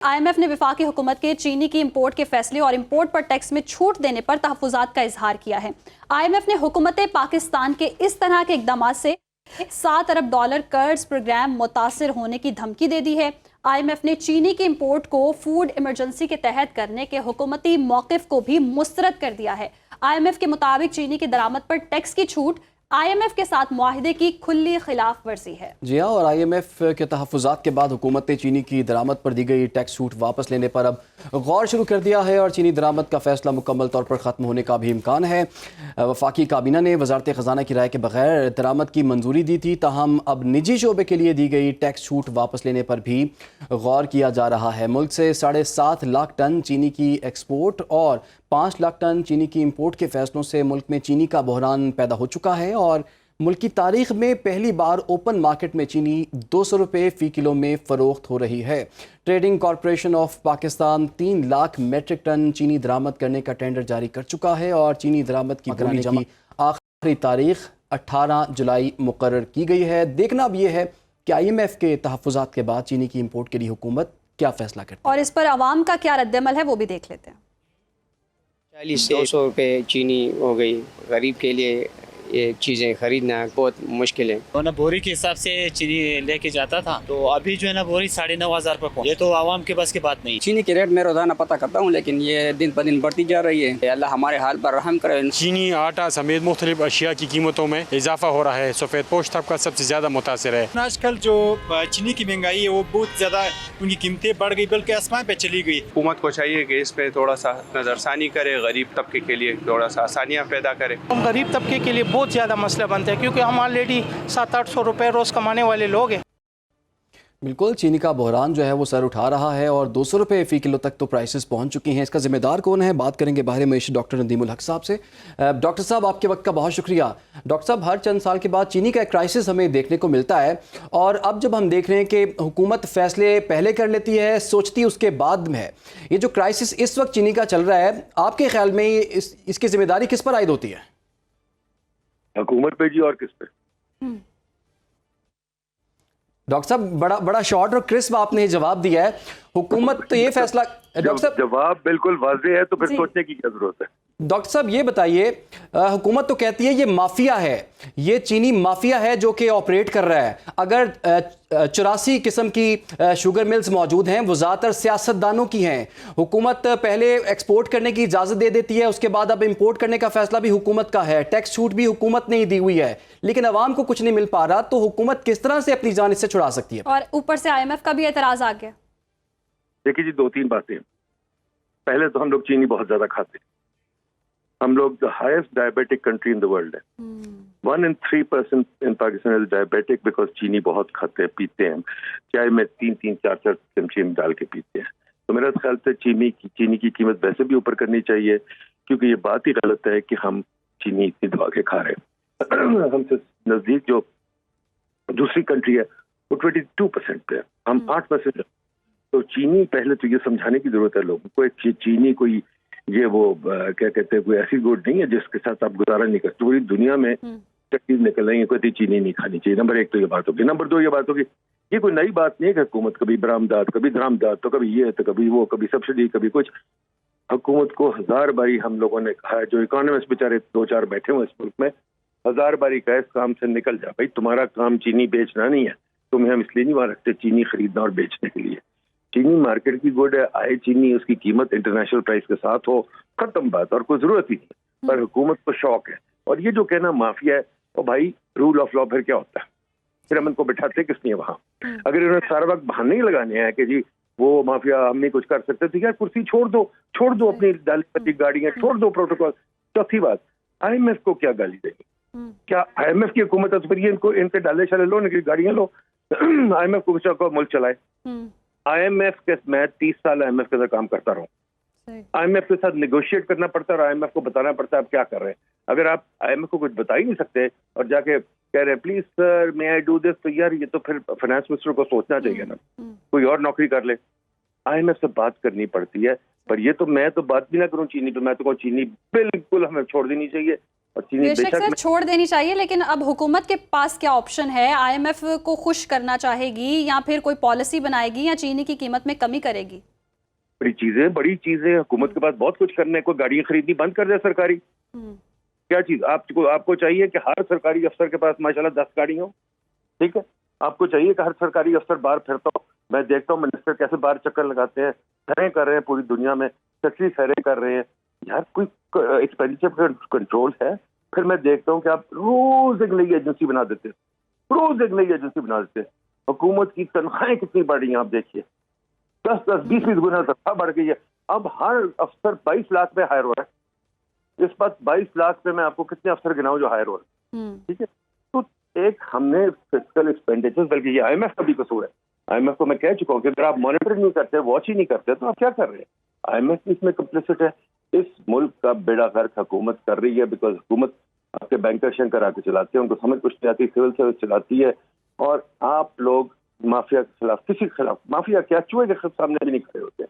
IMF ने वफाकी हुकूमत के चीनी की इंपोर्ट के फैसले और इंपोर्ट पर टैक्स में छूट देने पर तहफ़्फ़ुज़ात का इजहार किया है। IMF ने हुकूमत पाकिस्तान के इस तरह के इक़दाम से $7 अरब कर्ज प्रोग्राम मुतासिर होने की धमकी दे दी है। IMF ने चीनी की इंपोर्ट को फूड इमरजेंसी के तहत करने के हुकूमती मौक़िफ़ को भी मुस्तरद कर दिया है। IMF के मुताबिक चीनी की दरामद पर टैक्स की छूट IMF के साथ मुआहिदे की खुली खिलाफ वर्जी है। जी हाँ, और IMF के तहफ़्फ़ुज़ात के बाद हुकूमत ने चीनी की दरामद पर दी गई टैक्स छूट वापस लेने पर अब गौर शुरू कर दिया है और चीनी दरामद का फैसला मुकम्मल तौर पर ख़त्म होने का भी इम्कान है। वफाकी काबीना ने वज़ारत ख़जाना की राय के बगैर दरामद की मंजूरी दी थी, ताहम अब निजी शोबे के लिए दी गई टैक्स छूट वापस लेने पर भी गौर किया जा रहा है। मुल्क से 7.5 लाख टन चीनी की एक्सपोर्ट और 5 लाख टन चीनी की इंपोर्ट के फैसलों से मुल्क में चीनी का बहरान पैदा हो चुका है और मुल्क की तारीख में पहली बार ओपन मार्केट में चीनी 200 रुपये फ़ी किलो में फ़रोख्त हो रही है। Trading Corporation of Pakistan 3 lakh metric ton चीनी दरामद करने का टेंडर जारी कर चुका है और चीनी दरामद की बोली जमा आखिरी तारीख 18 जुलाई मुकर्रर की गई है। देखना अब यह है कि IMF के तहफ़्फ़ुज़ात के बाद चीनी की इंपोर्ट के लिए हुकूमत क्या फ़ैसला करती है और इस पर आवाम का क्या रद्द-ए-अमल है वो भी देख लेते हैं। 40 से 200 रुपये चीनी हो गई। गरीब के लिए ये चीज़ें खरीदना बहुत मुश्किल है। तो ना बोरी के हिसाब से चीनी लेके जाता था, तो अभी जो है ना बोरी 9,500 पर पहुंच। ये तो आवाम के बस की बात नहीं। चीनी के रेट में रोजाना पता करता हूँ, लेकिन ये दिन ब दिन बढ़ती जा रही है। अल्लाह हमारे हाल पर रहम करे। चीनी, आटा समेत मुख्तलिफ अशिया की कीमतों में इजाफा हो रहा है। सफ़ेद पोश तबका सबसे ज़्यादा मुतासिर है। आजकल जो चीनी की महंगाई है वो बहुत ज़्यादा, उनकी कीमतें बढ़ गई, बल्कि आसमान पे चली गई। हुकूमत को चाहिए कि इस पे थोड़ा सा नज़रसानी करे, गरीब तबके के लिए थोड़ा सा आसानियाँ पैदा करे। हम गरीब तबके के लिए बहुत ज़्यादा मसला बनता है, क्योंकि हम ऑलरेडी 700-800 रुपये रोज़ कमाने वाले लोग हैं। बिल्कुल, चीनी का बहरान जो है वो सर उठा रहा है और 200 रुपये फ़ी किलो तक तो प्राइसेस पहुंच चुकी हैं। इसका ज़िम्मेदार कौन है, बात करेंगे बाहर मईशत डॉक्टर नदीमुल हक साहब से। डॉक्टर साहब, आपके वक्त का बहुत शुक्रिया। डॉक्टर साहब, हर चंद साल के बाद चीनी का एक क्राइसिस हमें देखने को मिलता है और अब जब हम देख रहे हैं कि हुकूमत फ़ैसले पहले कर लेती है, सोचती उसके बाद में है, ये जो क्राइसिस इस वक्त चीनी का चल रहा है, आपके ख्याल में इसकी ज़िम्मेदारी किस पर आयद होती है? हुकूमत पे जी, और किस पे? डॉक्टर साहब, बड़ा शॉर्ट और क्रिस्प आपने जवाब दिया है। हुकूमत तो ये फैसला, डॉक्टर साहब जवाब बिल्कुल वाज़ेह है, तो फिर सोचने की क्या जरूरत है? डॉक्टर साहब ये बताइए, हुकूमत तो कहती है ये माफिया है, ये चीनी माफिया है जो कि ऑपरेट कर रहा है। अगर 84 किस्म की शुगर मिल्स मौजूद हैं, वो ज़्यादातर सियासतदानों की हैं। हुकूमत पहले एक्सपोर्ट करने की इजाज़त दे देती है, उसके बाद अब इंपोर्ट करने का फैसला भी हुकूमत का है, टैक्स छूट भी हुकूमत ने ही दी हुई है, लेकिन अवाम को कुछ नहीं मिल पा रहा। तो हुकूमत किस तरह से अपनी जान इससे छुड़ा सकती है? और ऊपर से IMF का भी एतराज़ आ गया। देखिए जी, 2-3 बातें। पहले तो हम लोग चीनी बहुत ज्यादा खाते हैं। हम लोग the highest diabetic country in the world है। 1 in 3 person in Pakistan is diabetic, because चीनी बहुत खाते हैं, पीते हैं। चाय में 3-3, 4-4 चमचे डाल के पीते हैं। तो मेरा ख्याल से चीनी की कीमत वैसे भी ऊपर करनी चाहिए, क्योंकि ये बात ही गलत है कि हम चीनी इतनी दबा के खा रहे हैं। हमसे नजदीक जो दूसरी कंट्री है वो 22% पे है, हम 8%। तो चीनी, पहले तो ये समझाने की जरूरत है लोगों को, चीनी कोई ये वो क्या कहते हैं, कोई ऐसी गुड नहीं है जिसके साथ आप गुजारा नहीं करते। पूरी दुनिया में चीज निकल रही है, कोई चीनी नहीं खानी चाहिए। नंबर 1 तो ये बात होगी। नंबर 2 ये बात होगी, ये कोई नई बात नहीं है कि हुकूमत कभी बरामदात, कभी दरामदात, तो कभी ये, तो कभी वो, कभी सब्सिडी, कभी कुछ। हुकूमत को 1000 बारी हम लोगों ने कहा है, जो इकोनॉमिस्ट बेचारे 2-4 बैठे हुए इस मुल्क में, 1000 बारी कहा, इस काम से निकल जा भाई, तुम्हारा काम चीनी बेचना नहीं है, तुम्हें हम इसलिए नहीं वहां रखते चीनी खरीदना और बेचने के लिए। चीनी मार्केट की गुड है, आए चीनी, उसकी कीमत इंटरनेशनल प्राइस के साथ हो, खत्म बात, और कोई जरूरत ही नहीं। पर हुकूमत को शौक है। और ये जो कहना माफिया है, तो भाई रूल ऑफ लॉ फिर क्या होता है? फिर हम इनको बिठाते किस लिए वहां? अगर इन्होंने सारा वक्त बहाने ही लगाने हैं कि जी वो माफिया, हम नहीं कुछ कर सकते, तो यार कुर्सी छोड़ दो अपनी दाली गाड़ियां छोड़ दो, प्रोटोकॉल। चौथी बात, IMF को क्या गाली देगी? क्या IMF की हुकूमत है तो फिर ये इनके डाले शाले लो, इनकी गाड़ियां लो। IMF को मुल्क चलाए। IMF के, मैं 30 साल IMF के साथ काम करता रहूं। IMF के साथ निगोशिएट करना पड़ता है और IMF को बताना पड़ता है आप क्या कर रहे हैं। अगर आप IMF को कुछ बता ही नहीं सकते और जाके कह रहे हैं please sir may I do this, तो यार ये तो फिर फाइनेंस मिनिस्टर को सोचना चाहिए ना, कोई और नौकरी कर ले। IMF से बात करनी पड़ती है। पर ये तो मैं तो बात भी ना करूं चीनी पे, मैं तो कहूं चीनी बिल्कुल हमें छोड़ देनी चाहिए। और चीनी बेशक सर बेशक छोड़ देनी चाहिए, लेकिन अब हुकूमत के पास क्या ऑप्शन है? IMF को खुश करना चाहेगी या फिर कोई पॉलिसी बनाएगी या चीनी की कीमत में कमी करेगी? बड़ी चीजें हुकूमत के पास बहुत कुछ करने को। गाड़ियां खरीदनी बंद कर दे सरकारी। क्या चीज आपको चाहिए कि हर सरकारी अफसर के पास माशाल्लाह 10 गाड़ी हो? ठीक है, आपको चाहिए कि हर सरकारी अफसर बाहर फिरता हो। मैं देखता हूँ मिनिस्टर कैसे बाहर चक्कर लगाते हैं, सैरें कर रहे हैं पूरी दुनिया में, सेक्रेटरी सैरें कर रहे हैं। यार कोई एक्सपेंडिचर कंट्रोल है? फिर मैं देखता हूँ कि आप रोज एक नई एजेंसी बना देते हैं, रोज एक नई एजेंसी बना देते हैं। हुकूमत की तनख्वाहें कितनी बढ़ रही हैं आप देखिए, 10-20 गुना तनख्वाह बढ़ गई है। अब हर अफसर 22 लाख पे हायर हो रहा है। इस बात 22 लाख पे मैं आपको कितने अफसर गिनाऊं जो हायर हो रहे हैं? ठीक है, तो एक हमने फिस्कल एक्सपेंडिचर, बल्कि ये IMF का भी कसूर है। IMF को मैं कह चुका हूँ कि अगर आप मॉनिटर नहीं करते, वॉच ही नहीं करते, तो आप क्या कर रहे हैं? IMF भी इसमें कंप्लिसिट है। इस मुल्क का बेड़ा गर्क हुकूमत कर रही है, बिकॉज हुकूमत आपके बैंकर शंकर आके चलाते हैं, उनको समझ कुछ नहीं आती, सिविल सर्विस चलाती है, और आप लोग माफिया के खिलाफ, किसी के खिलाफ, माफिया क्या, चूहे के सामने भी नहीं खड़े होते।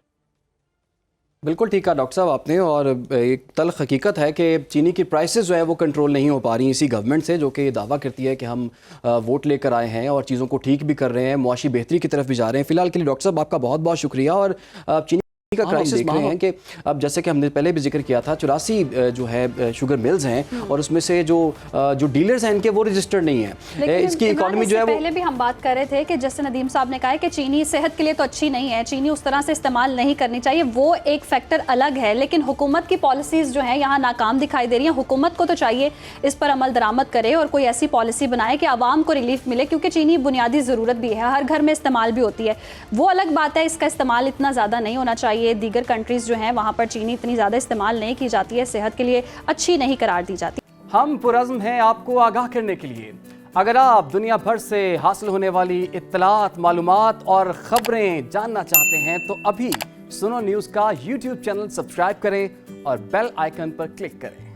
बिल्कुल ठीक कहा डॉक्टर साहब आपने, और एक तल्ख हकीकत है कि चीनी की प्राइसेस जो है वो कंट्रोल नहीं हो पा रही इसी गवर्नमेंट से, जो कि ये दावा करती है कि हम वोट लेकर आए हैं और चीज़ों को ठीक भी कर रहे हैं, मुआशी बेहतरी की तरफ भी जा रहे हैं। फिलहाल के लिए डॉक्टर साहब आपका बहुत बहुत शुक्रिया। और चीनी का क्राइसिस देख रहे हैं कि अब जैसे कि हमने पहले भी जिक्र किया था, 84 जो है शुगर मिल्स हैं, और उसमें से जो डीलर्स हैं इनके वो रजिस्टर्ड नहीं है। इसकी इकोनॉमी जो है वो, पहले भी हम बात कर रहे थे कि जैसे नदीम साहब ने कहा है कि चीनी सेहत के लिए तो अच्छी नहीं है, चीनी उस तरह से इस्तेमाल नहीं करनी चाहिए, वो एक फैक्टर अलग है। लेकिन हुकूमत की पॉलिसीज जो है यहाँ नाकाम दिखाई दे रही है। हुकूमत को तो चाहिए इस पर अमल दरामद करे और कोई ऐसी पॉलिसी बनाए कि आवाम को रिलीफ मिले, क्योंकि चीनी बुनियादी ज़रूरत भी है, हर घर में इस्तेमाल भी होती है। वो अलग बात है, इसका इस्तेमाल इतना ज़्यादा नहीं होना चाहिए। दीगर कंट्रीज जो हैं वहाँ पर चीनी इतनी ज़्यादा इस्तेमाल नहीं की जाती है, सेहत के लिए अच्छी नहीं करार दी जाती। हम पुरज़्म हैं आपको आगाह करने के लिए। अगर आप दुनिया भर से हासिल होने वाली इत्तलात, मालूमात और ख़बरें जानना चाहते हैं तो अभी सुनो न्यूज़ का YouTube चैनल सब्सक्राइब करें और बेल आइकन पर क्लिक करें।